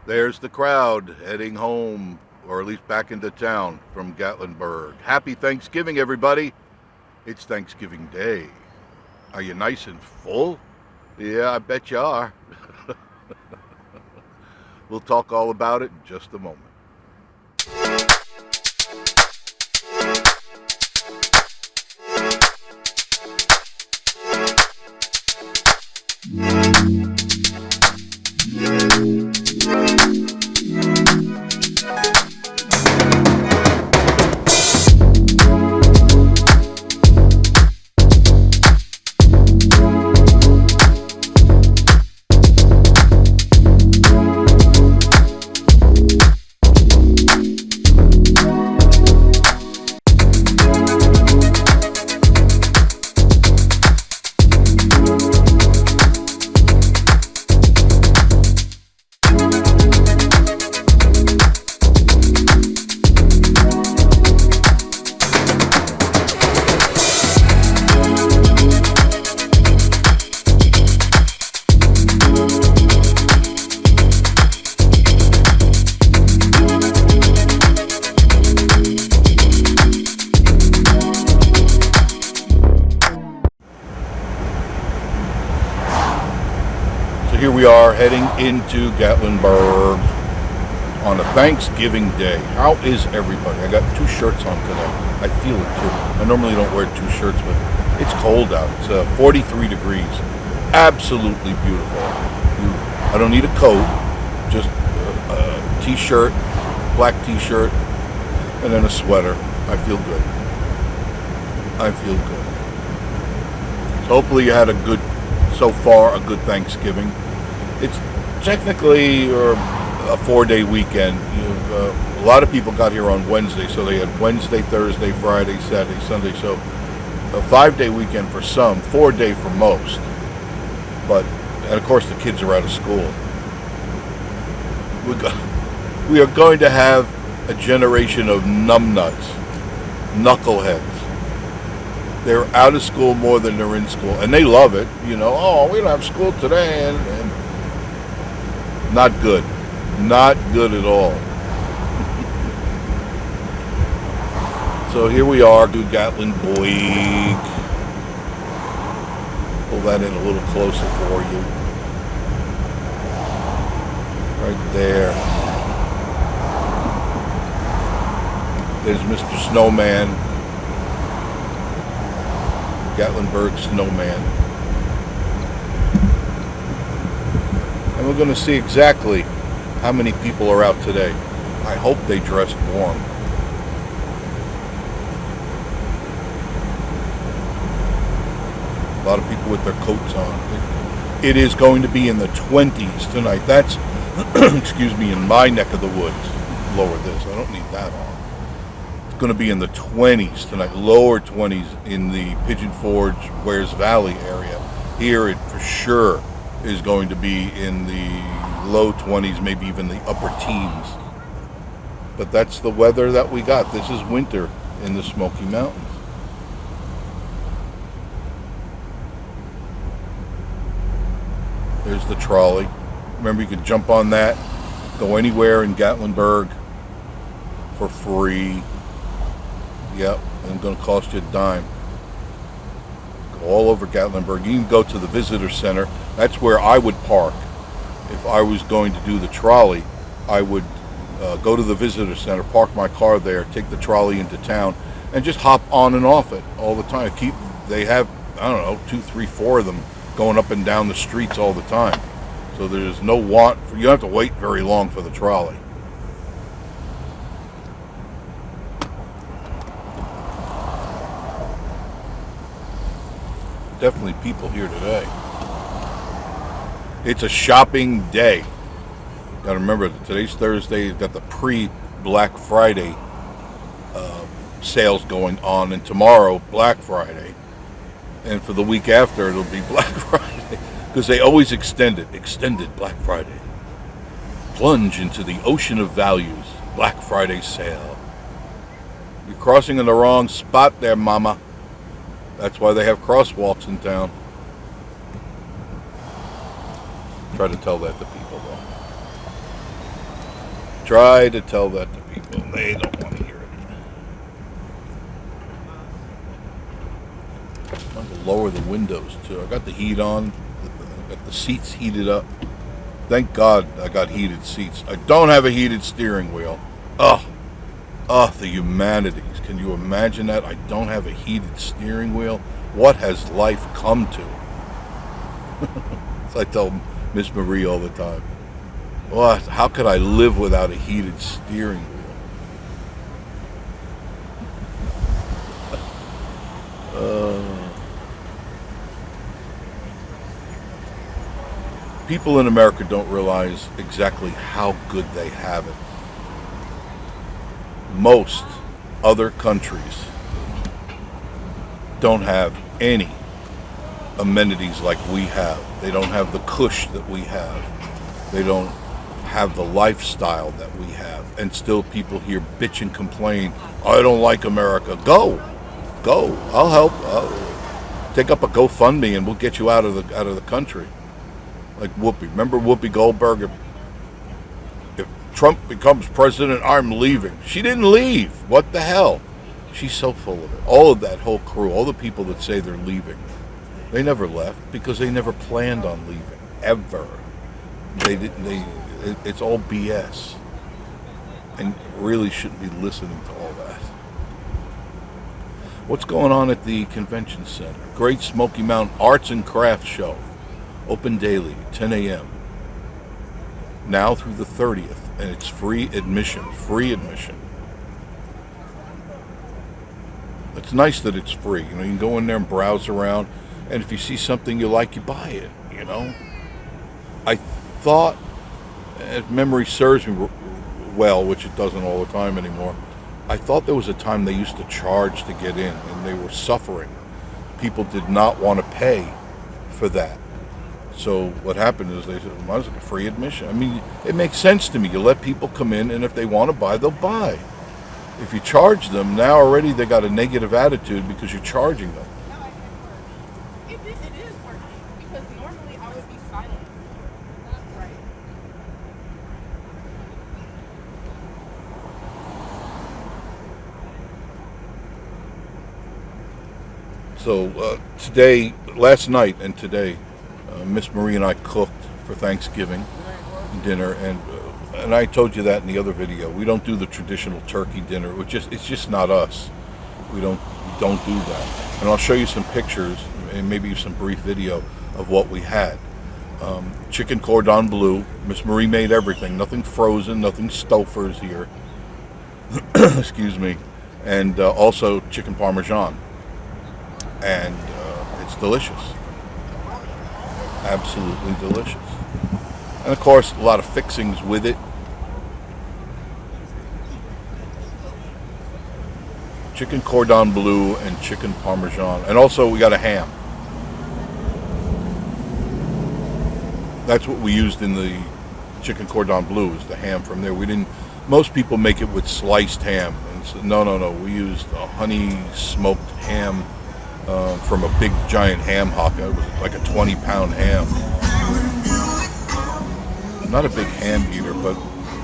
There's the crowd heading home, or at least back into town from Gatlinburg. Happy Thanksgiving, everybody. It's Thanksgiving Day. Are you nice and full? Yeah, I bet you are. We'll talk all about it in just a moment. Here we are heading into Gatlinburg on a Thanksgiving Day. How is everybody? I got two shirts on today. I feel it too. I normally don't wear two shirts, but it's cold out. It's 43 degrees. Absolutely beautiful. I don't need a coat, just a t-shirt, black t-shirt, and then a sweater. I feel good. I feel good. So hopefully you had so far a good Thanksgiving. It's technically a 4-day weekend. A lot of people got here on Wednesday, so they had Wednesday, Thursday, Friday, Saturday, Sunday. So a 5-day weekend for some, 4-day for most. And of course the kids are out of school. We are going to have a generation of numbnuts, knuckleheads. They're out of school more than they're in school, and they love it. Oh, we don't have school today, and not good. Not good at all. So here we are, to GATLINBURG. Pull that in a little closer for you. Right there. There's Mr. Snowman. Gatlinburg Snowman. And we're going to see exactly how many people are out today. I hope they dressed warm. A lot of people with their coats on. It is going to be in the 20s tonight. That's, excuse me, in my neck of the woods. Lower this. I don't need that on. It's going to be in the 20s tonight. Lower 20s in the Pigeon Forge, Wares Valley area. Here it for sure is going to be in the low 20s, maybe even the upper teens. But that's the weather that we got. This is winter in the Smoky Mountains. There's the trolley. Remember, you could jump on that, go anywhere in Gatlinburg for free. Yep, and it's going to cost you a dime. Go all over Gatlinburg. You can go to the visitor center. That's where I would park. If I was going to do the trolley, I would go to the visitor center, park my car there, take the trolley into town, and just hop on and off it all the time. They have, I don't know, 2, 3, 4 of them going up and down the streets all the time. So there's no want for, you don't have to wait very long for the trolley. Definitely people here today. It's a shopping day. Got to remember that today's Thursday. You've got the pre-Black Friday sales going on, and tomorrow Black Friday, and for the week after it'll be Black Friday, because they always extended Black Friday. Plunge into the ocean of values. Black Friday sale. You're crossing in the wrong spot there, mama. That's why they have crosswalks in town. Try to tell that to people, though. Try to tell that to people. They don't want to hear it. I'm going to lower the windows too. I got the heat on. I got the seats heated up. Thank God I got heated seats. I don't have a heated steering wheel. Ugh. Ugh, the humanities. Can you imagine that? I don't have a heated steering wheel. What has life come to? So I tell Miss Marie all the time. What? How could I live without a heated steering wheel? People in America don't realize exactly how good they have it. Most other countries don't have any amenities like we have. They don't have the cush that we have. They don't have the lifestyle that we have. And still people here bitch and complain, I don't like America. Go. I'll help. I'll take up a GoFundMe and we'll get you out of the country. Like Whoopi. Remember Whoopi Goldberg? If Trump becomes president, I'm leaving. She didn't leave. What the hell? She's so full of it. All of that whole crew, all the people that say they're leaving, they never left because they never planned on leaving. Ever. It's all BS. And really shouldn't be listening to all that. What's going on at the convention center? Great Smoky Mountain Arts and Crafts Show. Open daily, 10 a.m. Now through the 30th. And it's free admission. It's nice that it's free. You can go in there and browse around. And if you see something you like, you buy it, I thought, if memory serves me well, which it doesn't all the time anymore, I thought there was a time they used to charge to get in, and they were suffering. People did not want to pay for that. So what happened is they said, well, might as well get free admission. I mean, it makes sense to me. You let people come in, and if they want to buy, they'll buy. If you charge them, now already they got a negative attitude because you're charging them. It is working, because normally I would be silent. Right. So last night and today, Miss Marie and I cooked for Thanksgiving dinner, and I told you that in the other video. We don't do the traditional turkey dinner. It's just not us. We don't do that. And I'll show you some pictures and maybe some brief video of what we had. Chicken cordon bleu. Miss Marie made everything. Nothing frozen. Nothing Stouffer's here. Excuse me. And also chicken parmesan. And it's delicious. Absolutely delicious. And of course, a lot of fixings with it. Chicken cordon bleu and chicken parmesan. And also we got a ham. That's what we used in the chicken cordon bleu, is the ham from there. Most people make it with sliced ham. And so, no. We used a honey smoked ham from a big giant ham hock. It was like a 20-pound ham. I'm not a big ham eater, but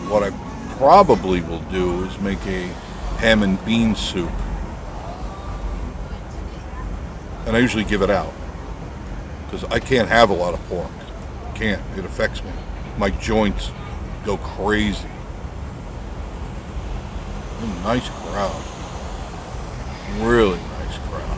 what I probably will do is make a ham and bean soup. And I usually give it out because I can't have a lot of pork. Can't. It affects me. My joints go crazy. Nice crowd. Really nice crowd.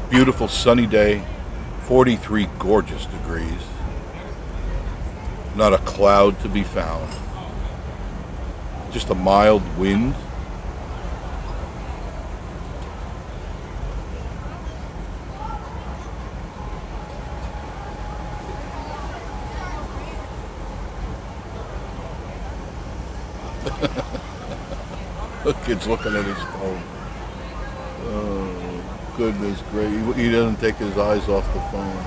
Beautiful sunny day, 43 gorgeous degrees. Not a cloud to be found. Just a mild wind. The kid's looking at his phone. Oh, goodness gracious. He doesn't take his eyes off the phone.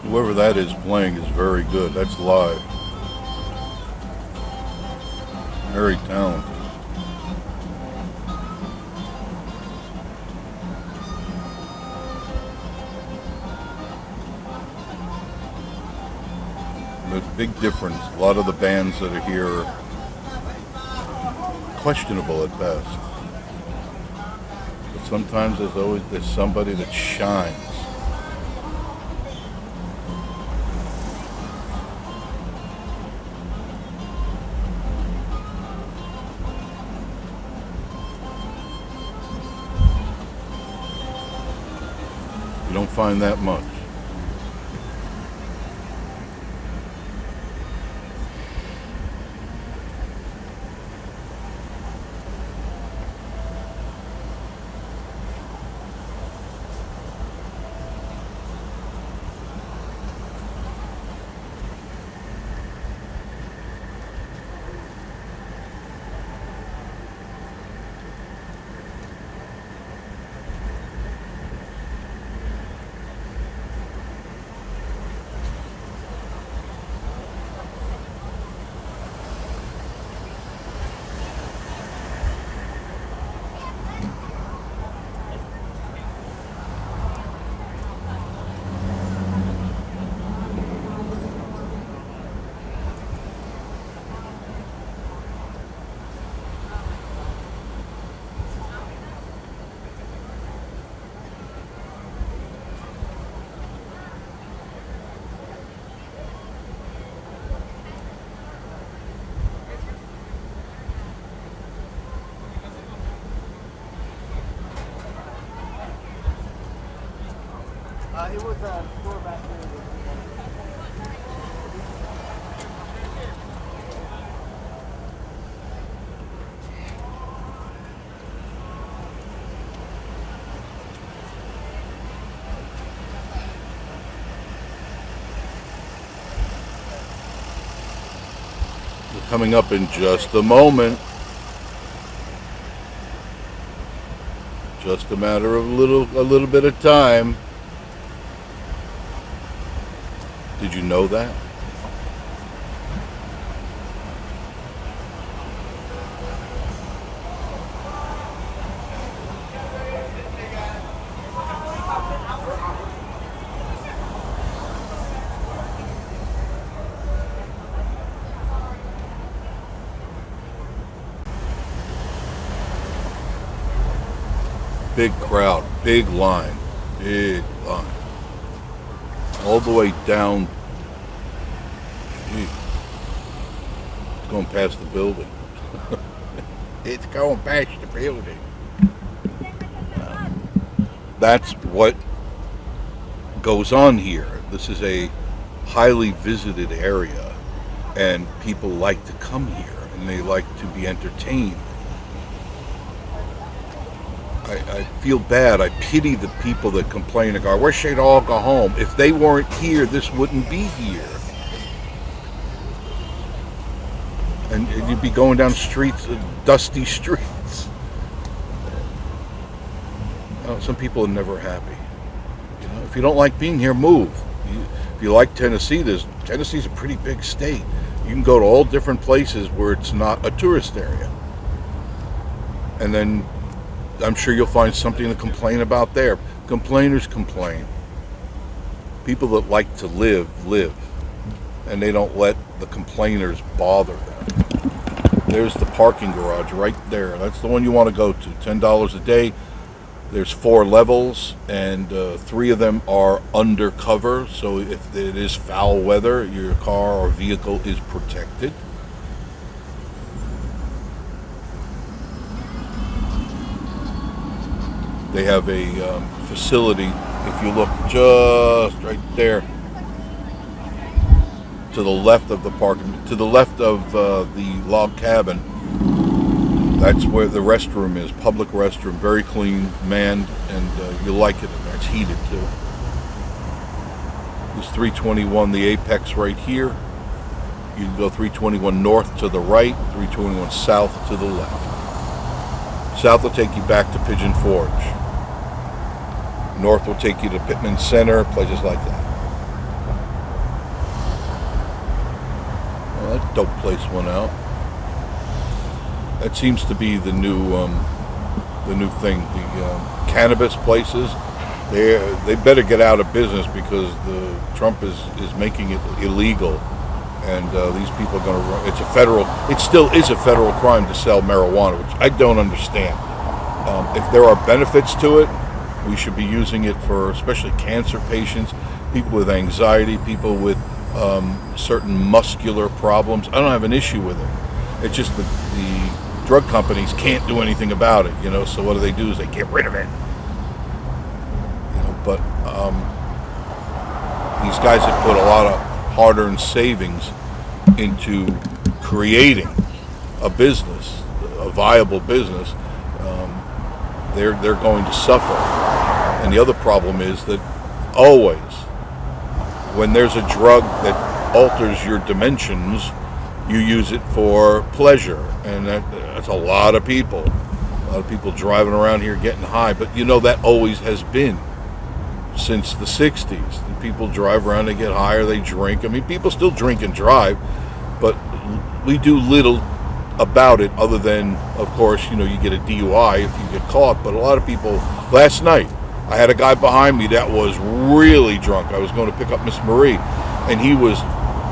Whoever that is playing is very good. That's live. Very talented. But big difference. A lot of the bands that are here are questionable at best. But sometimes there's somebody that shines. You don't find that much. It was a store back there. We're coming up in just a moment. Just a matter of a little bit of time. Did you know that? Big crowd, big line. All the way down. Gee. It's going past the building. It's going past the building. That's what goes on here. This is a highly visited area, and people like to come here, and they like to be entertained. I feel bad. I pity the people that complain and go, I wish they'd all go home. If they weren't here, this wouldn't be here. And you'd be going down streets, dusty streets. Some people are never happy. You know, if you don't like being here, move. If you like Tennessee, Tennessee's a pretty big state. You can go to all different places where it's not a tourist area. And then I'm sure you'll find something to complain about there. Complainers complain. People that like to live. And they don't let the complainers bother them. There's the parking garage right there. That's the one you want to go to. $10 a day. There's 4 levels, and 3 of them are undercover. So if it is foul weather, your car or vehicle is protected. They have a facility, if you look just right there, to the left of the parking, to the left of the log cabin, that's where the restroom is, public restroom, very clean, manned, and you like it in there. It's heated too. There's 321, the apex right here. You can go 321 north to the right, 321 south to the left. South will take you back to Pigeon Forge. North will take you to Pittman Center, places like that. That dope place went out. That seems to be the new thing. The cannabis places, they better get out of business because Trump is making it illegal, and these people are going to run. It still is a federal crime to sell marijuana, which I don't understand. If there are benefits to it, we should be using it for especially cancer patients, people with anxiety, people with certain muscular problems. I don't have an issue with it. It's just the drug companies can't do anything about it, so what do? Is they get rid of it. But these guys have put a lot of hard-earned savings into creating a business, a viable business. They're going to suffer. And the other problem is that always, when there's a drug that alters your dimensions, you use it for pleasure, and that's a lot of people. A lot of people driving around here getting high, but that always has been since the 60s. People drive around, they get high, or they drink. I mean, people still drink and drive, but we do little about it other than, of course, you get a DUI if you get caught. But a lot of people, last night, I had a guy behind me that was really drunk. I was going to pick up Miss Marie, and he was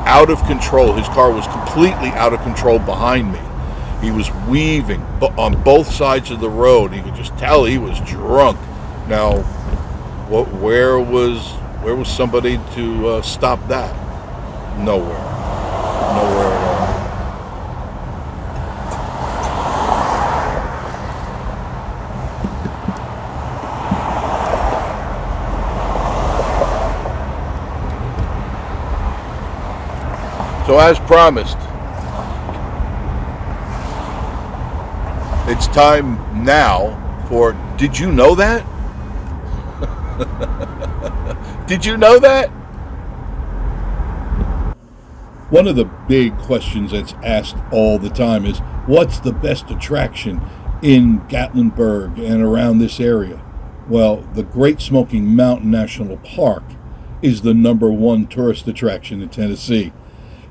out of control. His car was completely out of control behind me. He was weaving on both sides of the road. You could just tell he was drunk. Now, where was somebody to stop that? Nowhere at all. So as promised, it's time now for Did You Know That? Did you know that? One of the big questions that's asked all the time is, what's the best attraction in Gatlinburg and around this area? Well, the Great Smoky Mountain National Park is the #1 tourist attraction in Tennessee,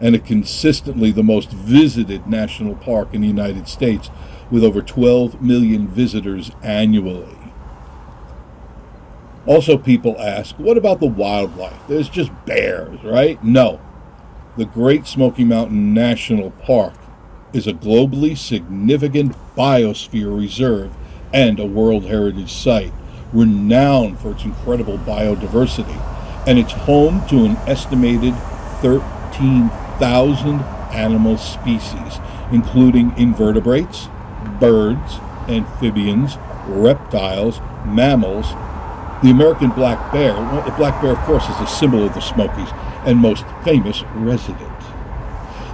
and it's consistently the most visited national park in the United States, with over 12 million visitors annually. Also, people ask, what about the wildlife? There's just bears, right? No. The Great Smoky Mountain National Park is a globally significant biosphere reserve and a World Heritage Site, renowned for its incredible biodiversity, and it's home to an estimated 13,000 animal species, including invertebrates, birds, amphibians, reptiles, mammals. The American black bear, the black bear, of course, is a symbol of the Smokies and most famous resident.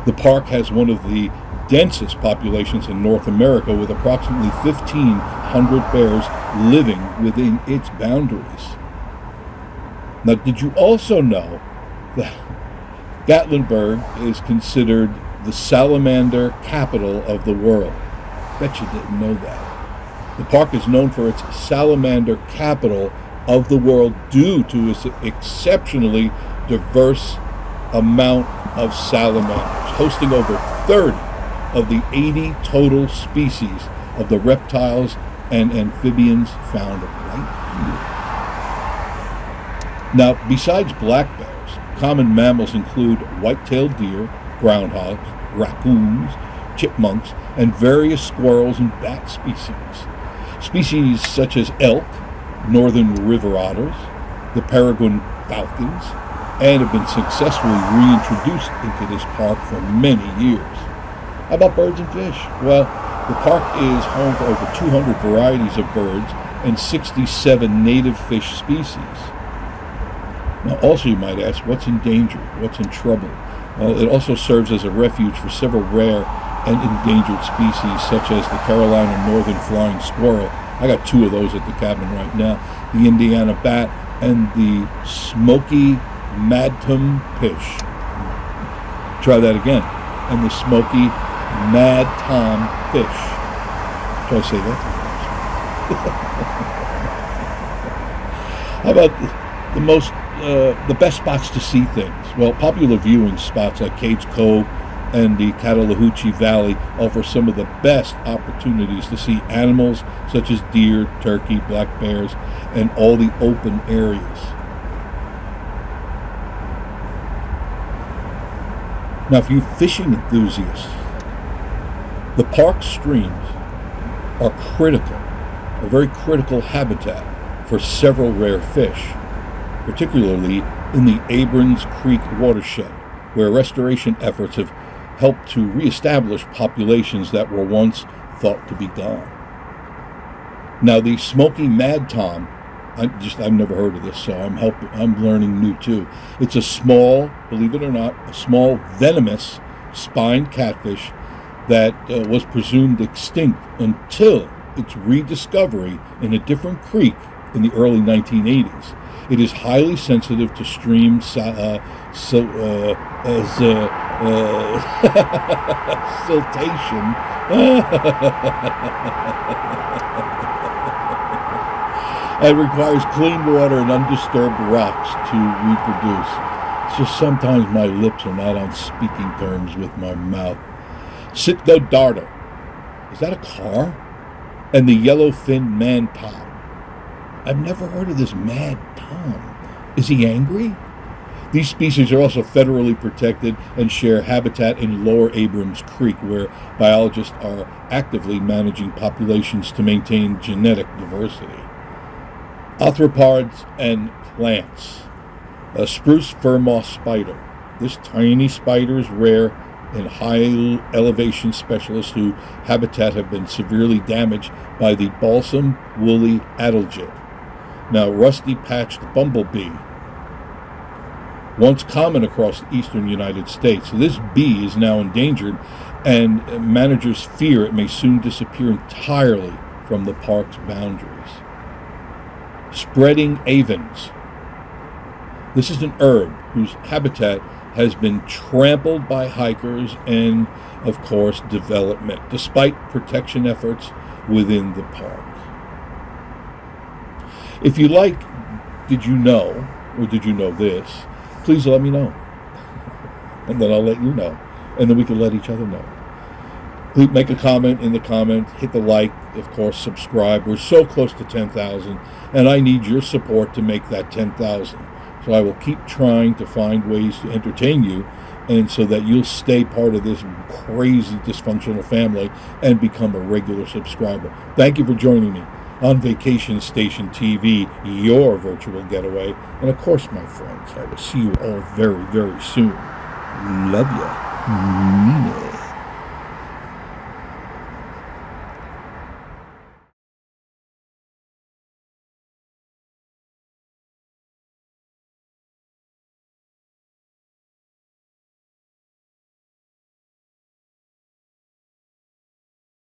The park has one of the densest populations in North America, with approximately 1,500 bears living within its boundaries. Now, did you also know that Gatlinburg is considered the salamander capital of the world? Bet you didn't know that. The park is known for its salamander capital of the world due to its exceptionally diverse amount of salamanders, hosting over 30 of the 80 total species of the reptiles and amphibians found right here. Now, besides black bears, common mammals include white-tailed deer, groundhogs, raccoons, chipmunks, and various squirrels and bat species. Species such as elk, northern river otters, the peregrine falcons, and have been successfully reintroduced into this park for many years. How about birds and fish? Well, the park is home for over 200 varieties of birds and 67 native fish species. Now, also you might ask, what's endangered? What's in trouble? Well, it also serves as a refuge for several rare and endangered species, such as the Carolina northern flying squirrel. I got 2 of those at the cabin right now. The Indiana bat and the Smoky Mountains fish. Try that again. And the Smoky Mountains fish. Try to say that. How about the best spots to see things? Well, popular viewing spots like Cades Cove, and the Chattahoochee Valley offer some of the best opportunities to see animals such as deer, turkey, black bears, and all the open areas. Now, for you fishing enthusiasts, the park streams are critical, a very critical habitat for several rare fish, particularly in the Abrams Creek watershed, where restoration efforts have helped to reestablish populations that were once thought to be gone. Now, the Smoky Mad Tom, I've never heard of this, so I'm learning new too. It's a small, believe it or not, a small venomous spined catfish that was presumed extinct until its rediscovery in a different creek in the early 1980s. It is highly sensitive to stream siltation and requires clean water and undisturbed rocks to reproduce. It's just sometimes my lips are not on speaking terms with my mouth. Citgo darter. Is that a car? And the yellowfin man pop. I've never heard of this Mad Tom. Is he angry? These species are also federally protected and share habitat in Lower Abrams Creek, where biologists are actively managing populations to maintain genetic diversity. Arthropods and plants. A spruce fur moth spider. This tiny spider is rare, and high elevation specialists whose habitat have been severely damaged by the balsam woolly adelgid. Now, rusty patched bumblebee, once common across the eastern United States. So this bee is now endangered, and managers fear it may soon disappear entirely from the park's boundaries. Spreading avens. This is an herb whose habitat has been trampled by hikers and, of course, development, despite protection efforts within the park. If you like, did you know, or did you know this, please let me know. And then I'll let you know. And then we can let each other know. Please make a comment in the comments, hit the like, of course, subscribe. We're so close to 10,000, and I need your support to make that 10,000. So I will keep trying to find ways to entertain you, and so that you'll stay part of this crazy dysfunctional family and become a regular subscriber. Thank you for joining me on Vacation Station TV, your virtual getaway. And of course, my friends, I will see you all very, very soon. Love ya. Mean it.